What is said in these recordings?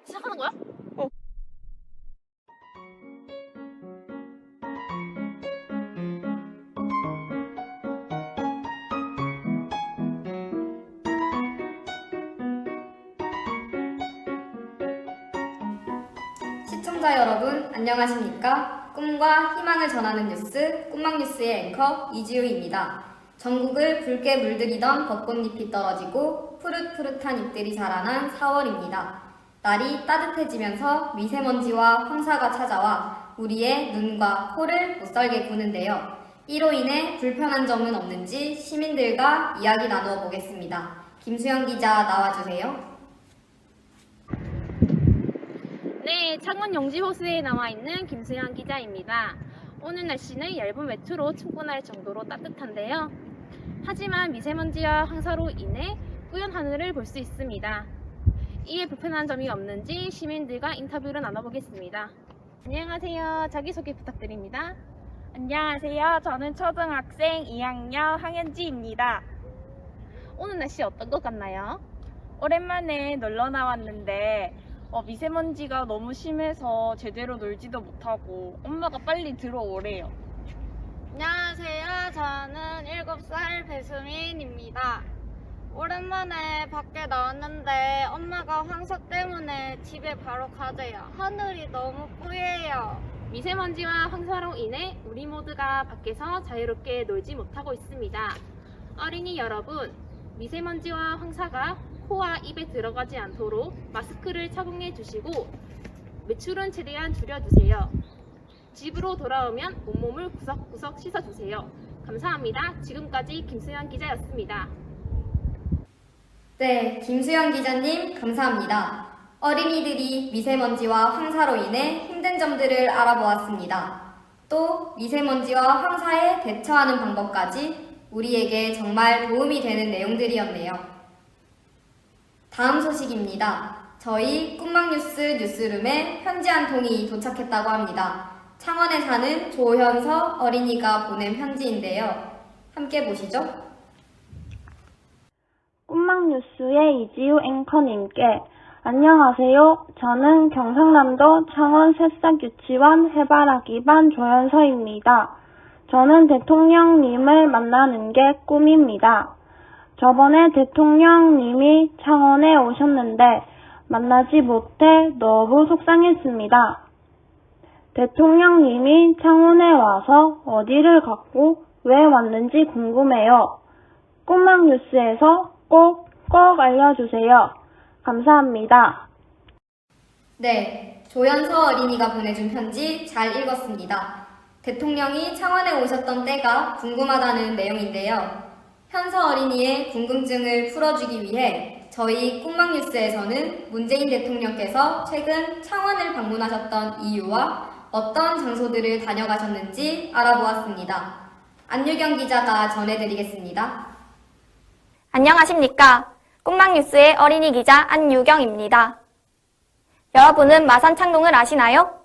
시작하는 거야? 어. 시청자 여러분, 안녕하십니까? 꿈과 희망을 전하는 뉴스, 꿈막뉴스의 앵커 이지우입니다. 전국을 붉게 물들이던 벚꽃잎이 떨어지고 푸릇푸릇한 잎들이 자라난 4월입니다. 날이 따뜻해지면서 미세먼지와 황사가 찾아와 우리의 눈과 코를 못살게 구는데요. 이로 인해 불편한 점은 없는지 시민들과 이야기 나누어 보겠습니다. 김수영 기자 나와주세요. 네, 창원 영지호수에 나와 있는 김수현 기자입니다. 오늘 날씨는 얇은 외투로 출근할 정도로 따뜻한데요. 하지만 미세먼지와 황사로 인해 뿌연 하늘을 볼 수 있습니다. 이에 불편한 점이 없는지 시민들과 인터뷰를 나눠보겠습니다. 안녕하세요. 자기소개 부탁드립니다. 안녕하세요. 저는 초등학생 2학년 황현지입니다. 오늘 날씨 어떤 것 같나요? 오랜만에 놀러 나왔는데 미세먼지가 너무 심해서 제대로 놀지도 못하고 엄마가 빨리 들어오래요. 안녕하세요. 저는 7살 배수민입니다. 오랜만에 밖에 나왔는데 엄마가 황사 때문에 집에 바로 가재요. 하늘이 너무 뿌예요. 미세먼지와 황사로 인해 우리 모두가 밖에서 자유롭게 놀지 못하고 있습니다. 어린이 여러분, 미세먼지와 황사가 코와 입에 들어가지 않도록 마스크를 착용해 주시고 외출은 최대한 줄여주세요. 집으로 돌아오면 온몸을 구석구석 씻어주세요. 감사합니다. 지금까지 김수현 기자였습니다. 네, 김수영 기자님 감사합니다. 어린이들이 미세먼지와 황사로 인해 힘든 점들을 알아보았습니다. 또 미세먼지와 황사에 대처하는 방법까지 우리에게 정말 도움이 되는 내용들이었네요. 다음 소식입니다. 저희 꿈막뉴스 뉴스룸에 편지 한 통이 도착했다고 합니다. 창원에 사는 조현서 어린이가 보낸 편지인데요. 함께 보시죠. 꿈막뉴스의 이지우 앵커님께 안녕하세요. 저는 경상남도 창원 새싹유치원 해바라기반 조현서입니다. 저는 대통령님을 만나는 게 꿈입니다. 저번에 대통령님이 창원에 오셨는데 만나지 못해 너무 속상했습니다. 대통령님이 창원에 와서 어디를 갔고 왜 왔는지 궁금해요. 꿈막뉴스에서 꼭 알려주세요. 감사합니다. 네, 조연서 어린이가 보내준 편지 잘 읽었습니다. 대통령이 창원에 오셨던 때가 궁금하다는 내용인데요. 현서 어린이의 궁금증을 풀어주기 위해 저희 꿈막뉴스에서는 문재인 대통령께서 최근 창원을 방문하셨던 이유와 어떤 장소들을 다녀가셨는지 알아보았습니다. 안유경 기자가 전해드리겠습니다. 안녕하십니까. 꿈막뉴스의 어린이 기자 안유경입니다. 여러분은 마산 창동을 아시나요?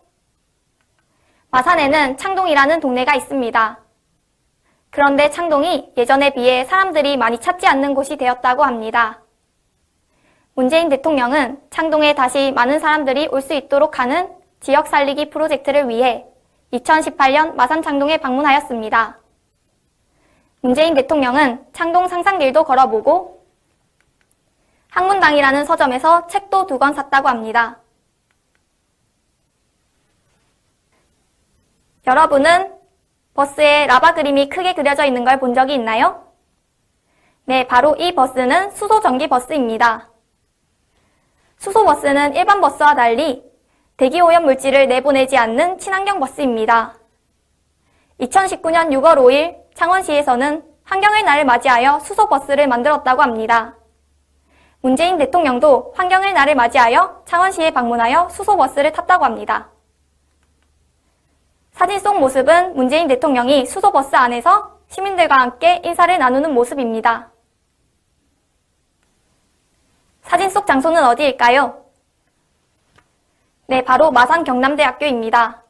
마산에는 창동이라는 동네가 있습니다. 그런데 창동이 예전에 비해 사람들이 많이 찾지 않는 곳이 되었다고 합니다. 문재인 대통령은 창동에 다시 많은 사람들이 올 수 있도록 하는 지역 살리기 프로젝트를 위해 2018년 마산 창동에 방문하였습니다. 문재인 대통령은 창동 상상길도 걸어보고 학문당이라는 서점에서 책도 2권 샀다고 합니다. 여러분은 버스에 라바 그림이 크게 그려져 있는 걸 본 적이 있나요? 네, 바로 이 버스는 수소전기 버스입니다. 수소버스는 일반 버스와 달리 대기오염 물질을 내보내지 않는 친환경 버스입니다. 2019년 6월 5일 창원시에서는 환경의 날을 맞이하여 수소버스를 만들었다고 합니다. 문재인 대통령도 환경의 날을 맞이하여 창원시에 방문하여 수소버스를 탔다고 합니다. 사진 속 모습은 문재인 대통령이 수소버스 안에서 시민들과 함께 인사를 나누는 모습입니다. 사진 속 장소는 어디일까요? 네, 바로 마산 경남대학교입니다.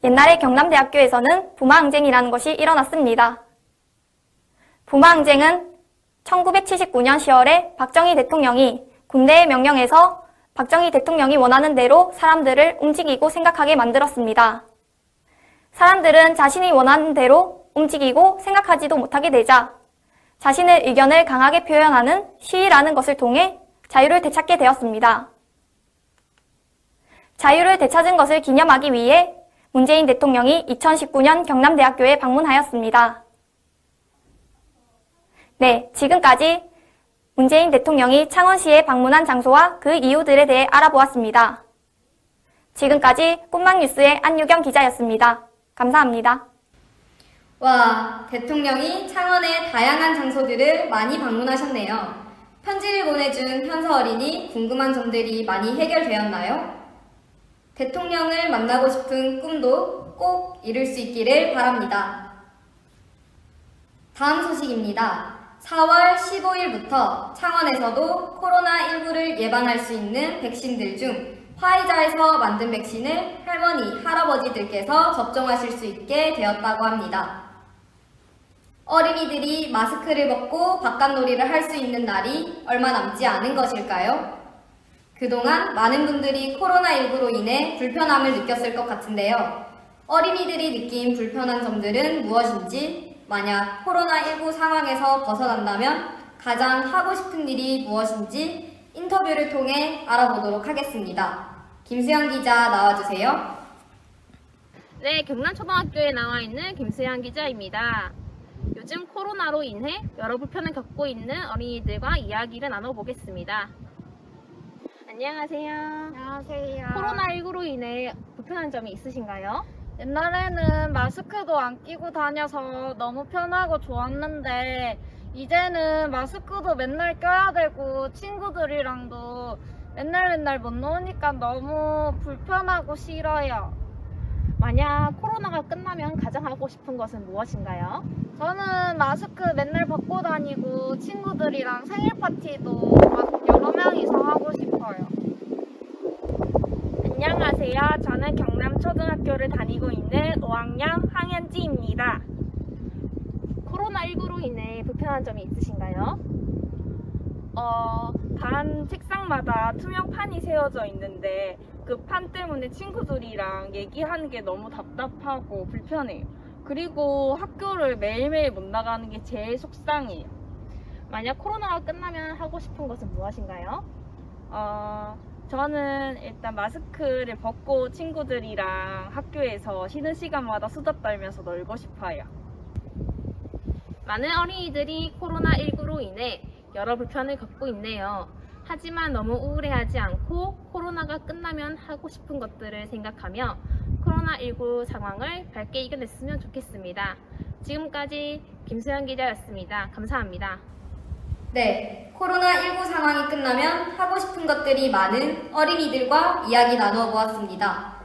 옛날에 경남대학교에서는 부마항쟁이라는 것이 일어났습니다. 부마항쟁은 1979년 10월에 박정희 대통령이 군대의 명령에서 박정희 대통령이 원하는 대로 사람들을 움직이고 생각하게 만들었습니다. 사람들은 자신이 원하는 대로 움직이고 생각하지도 못하게 되자 자신의 의견을 강하게 표현하는 시위라는 것을 통해 자유를 되찾게 되었습니다. 자유를 되찾은 것을 기념하기 위해 문재인 대통령이 2019년 경남대학교에 방문하였습니다. 네, 지금까지 문재인 대통령이 창원시에 방문한 장소와 그 이유들에 대해 알아보았습니다. 지금까지 꿈막뉴스의 안유경 기자였습니다. 감사합니다. 와, 대통령이 창원의 다양한 장소들을 많이 방문하셨네요. 편지를 보내준 현서 어린이 궁금한 점들이 많이 해결되었나요? 대통령을 만나고 싶은 꿈도 꼭 이룰 수 있기를 바랍니다. 다음 소식입니다. 4월 15일부터 창원에서도 코로나19를 예방할 수 있는 백신들 중 화이자에서 만든 백신을 할머니, 할아버지들께서 접종하실 수 있게 되었다고 합니다. 어린이들이 마스크를 벗고 바깥놀이를 할 수 있는 날이 얼마 남지 않은 것일까요? 그동안 많은 분들이 코로나19로 인해 불편함을 느꼈을 것 같은데요. 어린이들이 느낀 불편한 점들은 무엇인지, 만약 코로나19 상황에서 벗어난다면 가장 하고 싶은 일이 무엇인지 인터뷰를 통해 알아보도록 하겠습니다. 김수영 기자 나와주세요. 네, 경남초등학교에 나와 있는 김수양 기자입니다. 요즘 코로나로 인해 여러 불편을 겪고 있는 어린이들과 이야기를 나눠보겠습니다. 안녕하세요. 안녕하세요. 코로나19로 인해 불편한 점이 있으신가요? 옛날에는 마스크도 안 끼고 다녀서 너무 편하고 좋았는데 이제는 마스크도 맨날 껴야 되고 친구들이랑도 맨날 못 노니까 너무 불편하고 싫어요. 만약 코로나가 끝나면 가장 하고 싶은 것은 무엇인가요? 저는 마스크 맨날 벗고 다니고 친구들이랑 생일 파티도 막 여러 명이서 하고 싶어요. 안녕하세요. 저는 경남초등학교를 다니고 있는 5학년 황현지입니다. 코로나19로 인해 불편한 점이 있으신가요? 반 책상마다 투명판이 세워져 있는데 그 판 때문에 친구들이랑 얘기하는 게 너무 답답하고 불편해요. 그리고 학교를 매일매일 못 나가는 게 제일 속상해요. 만약 코로나가 끝나면 하고 싶은 것은 무엇인가요? 저는 일단 마스크를 벗고 친구들이랑 학교에서 쉬는 시간마다 수다 떨면서 놀고 싶어요. 많은 어린이들이 코로나19로 인해 여러 불편을 겪고 있네요. 하지만 너무 우울해하지 않고 코로나가 끝나면 하고 싶은 것들을 생각하며 코로나19 상황을 밝게 이겨냈으면 좋겠습니다. 지금까지 김수현 기자였습니다. 감사합니다. 네, 코로나19 상황이 끝나면 하고 싶은 것들이 많은 어린이들과 이야기 나누어 보았습니다.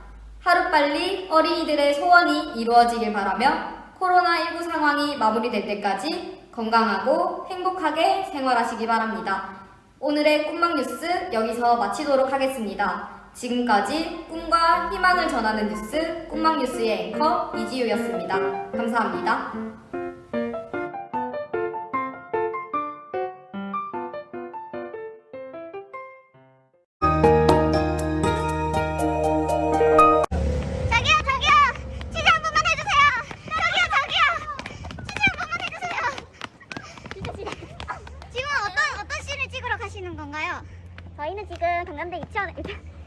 하루빨리 어린이들의 소원이 이루어지길 바라며 코로나19 상황이 마무리될 때까지 건강하고 행복하게 생활하시기 바랍니다. 오늘의 꿈막뉴스 여기서 마치도록 하겠습니다. 지금까지 꿈과 희망을 전하는 뉴스 꿈막뉴스의 앵커 이지우였습니다. 감사합니다. 저희는 지금 경남대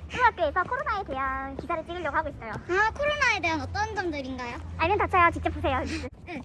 초등학교에서 코로나에 대한 기사를 찍으려고 하고 있어요. 아, 코로나에 대한 어떤 점들인가요? 알면 다쳐요. 직접 보세요. 응.